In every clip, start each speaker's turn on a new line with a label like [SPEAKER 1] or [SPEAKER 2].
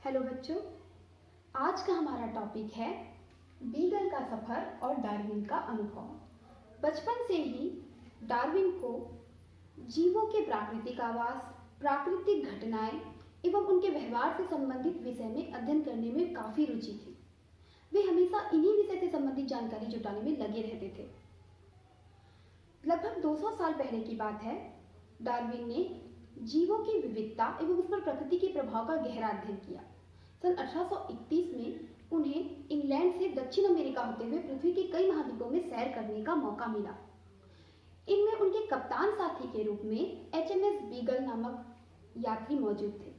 [SPEAKER 1] Hello बच्चों, आज का हमारा टॉपिक है बीगल का सफर और डार्विन का अनुभव। बचपन से ही डार्विन को जीवों के प्राकृतिक आवास, प्राकृतिक घटनाएं एवं उनके व्यवहार से संबंधित विषय में अध्ययन करने में काफ़ी रुचि थी। वे हमेशा इन्हीं विषय से संबंधित जानकारी जुटाने में लगे रहते थे। लगभग 200 साल पहले की बात है। डार्विन ने जीवों की विविधता एवं उस पर प्रकृति के प्रभाव का गहरा अध्ययन किया। सन 1831 में उन्हें इंग्लैंड से दक्षिण अमेरिका होते हुए पृथ्वी के कई महाद्वीपों में सैर करने का मौका मिला। इनमें उनके कप्तान साथी के रूप में HMS बीगल नामक यात्री मौजूद थे।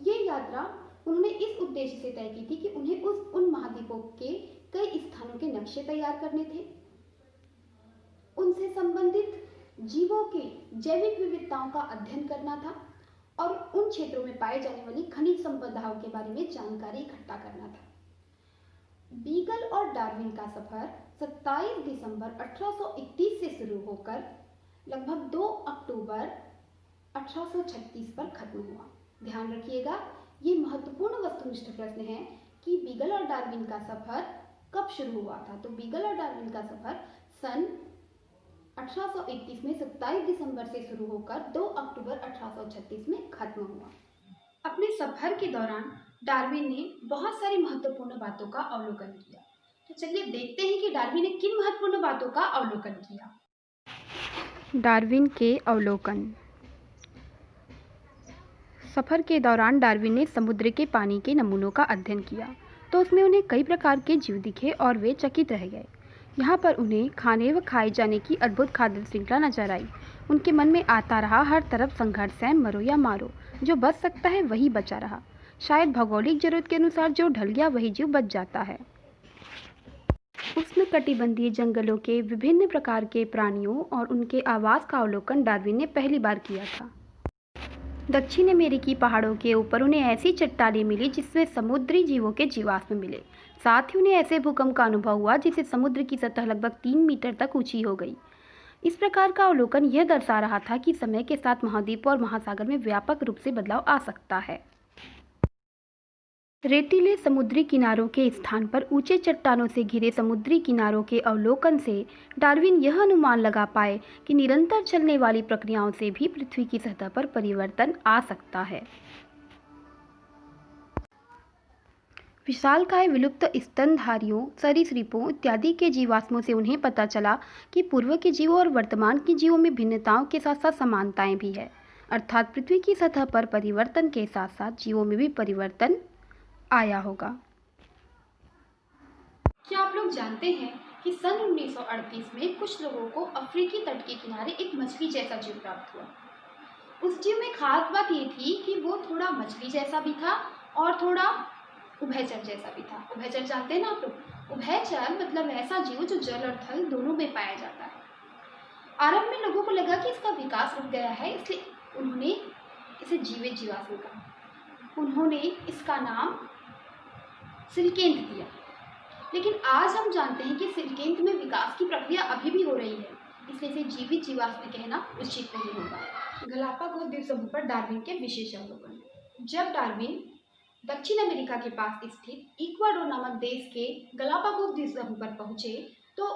[SPEAKER 1] ये यात्रा उन्होंने इस उद्देश्य से तय की थी कि उन्हें उन महाद्वीपों के कई स्थानों के नक्शे तैयार करने थे, उनसे संबंधित जीवों के जैविक विविधताओं का अध्ययन करना था और उन क्षेत्रों में पाए जाने वाली खनिज संपदाओं के बारे में जानकारी इकट्ठा करना था। बीगल और डार्विन का सफर 27 दिसंबर 1831 से शुरू होकर लगभग 2 अक्टूबर 1836 पर खत्म हुआ। ध्यान रखिएगा, ये महत्वपूर्ण वस्तुनिष्ठ प्रश्न है कि बीगल और डार्विन का सफर कब शुरू हुआ था। तो बीगल और डार्विन का सफर सन 1831 में 27 दिसंबर से शुरू होकर 2 अक्टूबर 1836 में खत्म हुआ। अपने सफर के दौरान डार्विन ने बहुत सारी महत्वपूर्ण बातों का अवलोकन किया। तो चलिए देखते हैं कि डार्विन ने किन महत्वपूर्ण बातों का अवलोकन किया।
[SPEAKER 2] डार्विन के अवलोकन। सफर के दौरान डार्विन ने समुद्र के पानी के नमूनों का अध्ययन किया, तो उसमें उन्हें कई प्रकार के जीव दिखे और वे चकित रह गए। यहाँ पर उन्हें खाने व खाए जाने की अद्भुत खाद्य श्रृंखला नजर आई। उनके मन में आता रहा, हर तरफ संघर्ष है, मरो या मारो, जो बच सकता है वही बचा रहा। शायद भौगोलिक जरूरत के अनुसार जो ढल गया वही जीव बच जाता है। उष्णकटिबंधीय जंगलों के विभिन्न प्रकार के प्राणियों और उनके आवास का अवलोकन डार्विन ने पहली बार किया था। दक्षिण अमेरिकी पहाड़ों के ऊपर उन्हें ऐसी चट्टानें मिली जिसमें समुद्री जीवों के जीवाश्म मिले। साथ ही उन्हें ऐसे भूकंप का अनुभव हुआ जिससे समुद्र की सतह लगभग 3 मीटर तक ऊंची हो गई। इस प्रकार का अवलोकन यह दर्शा रहा था कि समय के साथ महाद्वीप और महासागर में व्यापक रूप से बदलाव आ सकता है। रेतीले समुद्री किनारों के स्थान पर ऊंचे चट्टानों से घिरे समुद्री किनारों के अवलोकन से डार्विन यह अनुमान लगा पाए कि निरंतर चलने वाली प्रक्रियाओं से भी पृथ्वी की सतह पर परिवर्तन आ सकता है। विशालकाय विलुप्त स्तनधारियों, सरीसृपों इत्यादि के जीवाश्मों से उन्हें पता चला कि पूर्व के जीवों और वर्तमान के जीवों में भिन्नताओं के साथ साथ समानताएं भी है। अर्थात पृथ्वी की सतह पर परिवर्तन के साथ साथ जीवों में भी परिवर्तन आया होगा।
[SPEAKER 1] क्या आप लोग जानते हैं कि सन 1938 में कुछ लोगों को अफ्रीकी तट के किनारे एक मछली जैसा जीव प्राप्त हुआ। उस जीव में खास बात ये थी कि वो थोड़ा मछली जैसा भी था और थोड़ा उभयचर जैसा भी था। उभयचर जानते हैं ना आप लोग? उभयचर मतलब ऐसा जीव जो जल और थल दोनों में पाया जाता है। आरंभ में लोगों को लगा कि इसका विकास रुक गया है, इसलिए उन्होंने इसे जीवित जीवाश्म कहा। उन्होंने इसका नाम सिल्केंथ दिया। लेकिन आज हम जानते हैं कि सिल्केंथ में विकास की प्रक्रिया अभी भी हो रही है, इसलिए इसे जीवित जीवाश्म कहना उचित नहीं होगा। गलापागोस द्वीप समूह पर डार्विन के विशेष अवलोकन। जब डार्विन दक्षिण अमेरिका के पास स्थित इक्वाडोर नामक देश के गलापागोस द्वीप समूह पर पहुंचे तो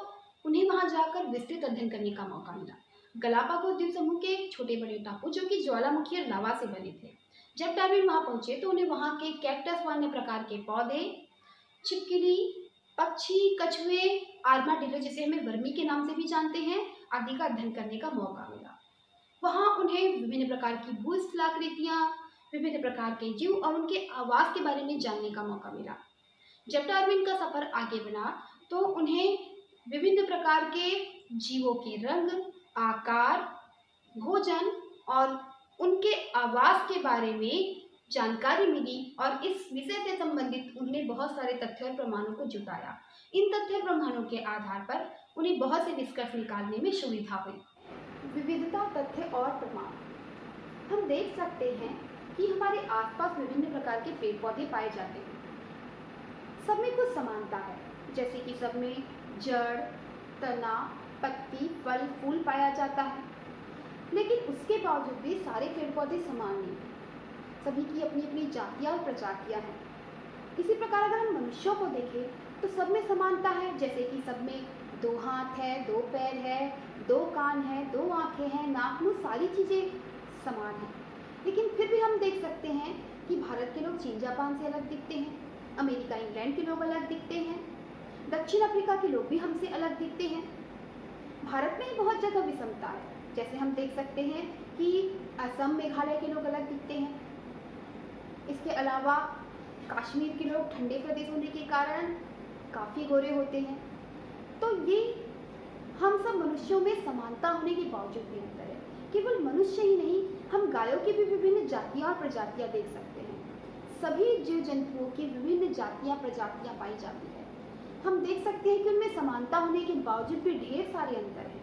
[SPEAKER 1] उन्हें वहां जाकर विस्तृत अध्ययन करने का मौका मिला। गलापागोस द्वीप समूह के छोटे बड़े टापू जो कि ज्वालामुखी और लावा से बने थे। जब डार्विन वहां पहुंचे तो उन्हें वहां के कैक्टस व अन्य प्रकार के पौधे, छिपकली, पक्षी, कछुए, आर्माडिलो जिसे हमें वर्मी के नाम से भी जानते हैं, आदि का अध्ययन करने का मौका मिला। वहां उन्हें विभिन्न प्रकार की भूस्थलाकृतियां, विभिन्न प्रकार के जीव और उनके आवास के बारे में जानने का मौका मिला। जब डार्विन का सफर आगे बढ़ा तो उन्हें विभिन्न प्रकार के जीवों के रंग, आकार, भोजन और उनके आवास के बारे में जानकारी मिली और इस विषय से संबंधित उन्होंने बहुत सारे तथ्य और प्रमाणों को जुटाया। इन तथ्य प्रमाणों के आधार पर उन्हें बहुत से निष्कर्ष निकालने में सुविधा हुई। विविधता, तथ्य और प्रमाण। हम देख सकते हैं कि हमारे आसपास विभिन्न प्रकार के पेड़ पौधे पाए जाते हैं। सब में कुछ समानता है, जैसे कि सब में जड़, तना, पत्ती, फल, फूल पाया जाता है। लेकिन उसके बावजूद भी सारे पेड़ पौधे समान नहीं। सभी की अपनी अपनी जातियाँ और प्रजातियाँ हैं। इसी प्रकार अगर हम मनुष्यों को देखें तो सब में समानता है, जैसे कि सब में 2 हाथ है, 2 पैर है, 2 कान है, 2 आँखें हैं, नाक मुँह सारी चीज़ें समान हैं। लेकिन फिर भी हम देख सकते हैं कि भारत के लोग चीन जापान से अलग दिखते हैं, अमेरिका इंग्लैंड के लोग अलग दिखते हैं, दक्षिण अफ्रीका के लोग भी हमसे अलग दिखते हैं। भारत में ही बहुत जगह विषमता है, जैसे हम देख सकते हैं कि असम मेघालय के लोग अलग दिखते हैं। इसके अलावा कश्मीर के लोग ठंडे प्रदेश होने के कारण काफ़ी गोरे होते हैं। तो ये हम सब मनुष्यों में समानता होने के बावजूद भी अंतर है। केवल मनुष्य ही नहीं, हम गायों की भी विभिन्न जातियाँ और प्रजातियाँ देख सकते हैं। सभी जीव जंतुओं की विभिन्न जातियाँ प्रजातियाँ पाई जाती है। हम देख सकते हैं कि उनमें समानता होने के बावजूद भी ढेर सारे अंतर हैं,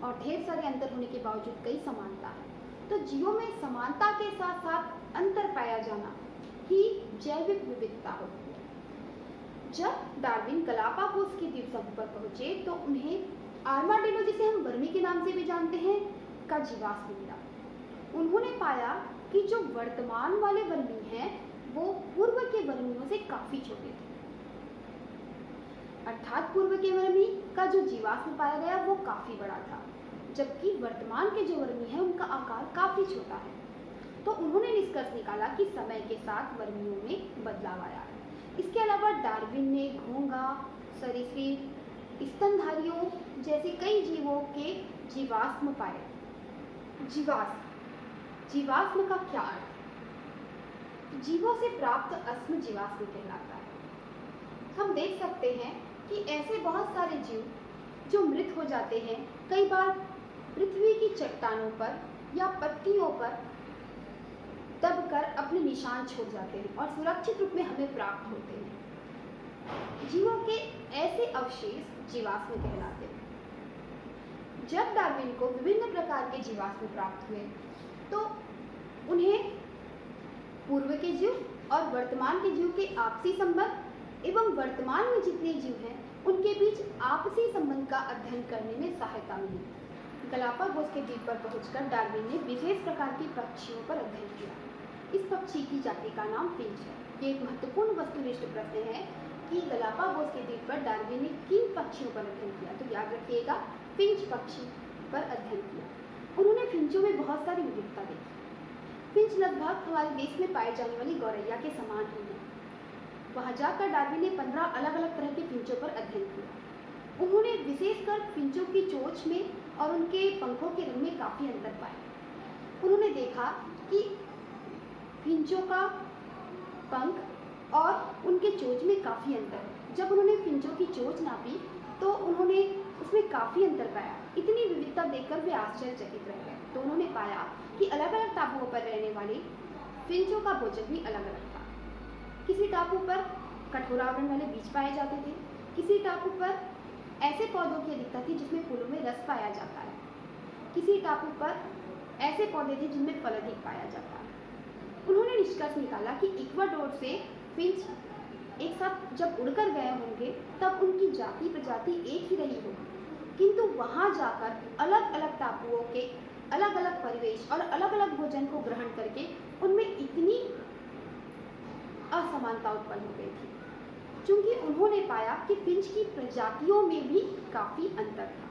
[SPEAKER 1] और ढेर सारे अंतर होने के बावजूद कई समानता है। तो जीवों में समानता के साथ साथ अंतर पाया जाना ही जैविक विविधता होती है। जब डार्विन गलापागोस के द्वीप समूह पर पहुंचे तो उन्हें आर्माडिलो, जिसे हम वर्मी के नाम से भी जानते हैं, का जीवाश्म मिला। उन्होंने पाया कि जो वर्तमान वाले वर्मी हैं वो पूर्व के वर्मियों से काफी छोटे थे, अर्थात पूर्व के वर्मी का जो जीवाश्म पाया गया वो काफी बड़ा था, जबकि वर्तमान के जो वर्मी है उनका आकार काफी छोटा है। तो उन्होंने निष्कर्ष निकाला कि समय के साथ वर्मियों में बदलाव आया है। इसके अलावा डार्विन ने घोंघा, सरीसृप, स्तनधारियों जैसे कई जीवों के जीवाश्म पाए। जीवाश्म का क्या अर्थ? जीवों से प्राप्त अस्म जीवाश्म कहलाता है। हम देख सकते हैं कि ऐसे बहुत सारे जीव जो मृत हो जाते हैं, कई बार पृथ्वी की चट्टानों पर या पत्तियों पर दबकर अपने निशान छोड़ जाते हैं और सुरक्षित रूप में हमें प्राप्त होते हैं। जीवों के ऐसे अवशेष जीवाश्म कहलाते हैं। जब डार्विन को विभिन्न प्रकार के जीवाश्म प्राप्त हुए तो उन्हें पूर्व के जीव और वर्तमान के जीव के आपसी संबंध एवं वर्तमान में जितने जीव हैं उनके बीच आपसी संबंध का अध्ययन करने में सहायता मिली। गलापागोस के द्वीप पर पहुंचकर डार्विन ने विशेष प्रकार के पक्षियों पर अध्ययन किया। इस पक्षी की जाति का नाम फिंच है। ये एक महत्वपूर्ण वस्तुनिष्ठ प्रश्न है कि गलापागोस के द्वीप पर डार्विन ने किन पक्षियों पर अध्ययन किया, तो याद रखिएगा, फिंच पक्षी पर अध्ययन किया। उन्होंने फिंचों में बहुत सारी विविधता देखी। फिंच लगभग हमारे देश में पाई जाने वाली गौरैया के समान ही है। वहाँ जाकर डार्विन ने 15 अलग अलग तरह के फिंचों पर अध्ययन किया। उन्होंने विशेषकर फिंचों की चोंच में और उनके पंखों के रंग में काफ़ी अंतर पाया। उन्होंने देखा कि फिंचों का पंख और उनके चोंच में काफ़ी अंतर है। जब उन्होंने फिंचों की चोंच नापी तो उन्होंने उसमें काफ़ी अंतर पाया। इतनी विविधता देखकर वे आश्चर्यचकित रह गए। तो उन्होंने पाया कि अलग अलग टापुओं पर रहने वाले फिंचों का भोजन भी अलग अलग था। किसी टापू पर कठोर आवरण वाले बीज पाए जाते थे, किसी टापू पर ऐसे पौधों की अधिकता थी जिसमें फूलों में रस पाया जाता है, किसी टापू पर ऐसे पौधे थे जिनमें फल अधिक पाया जाता है। उन्होंने निष्कर्ष निकाला कि इक्वाडोर से फिंच एक साथ जब उड़कर गए होंगे तब उनकी जाति प्रजाति एक ही रही होगी, किंतु वहाँ जाकर अलग अलग टापुओं के अलग अलग परिवेश और अलग अलग भोजन को ग्रहण करके उनमें इतनी असमानता उत्पन्न हो गई थी, क्योंकि उन्होंने पाया कि फिंच की प्रजातियों में भी काफ़ी अंतर था।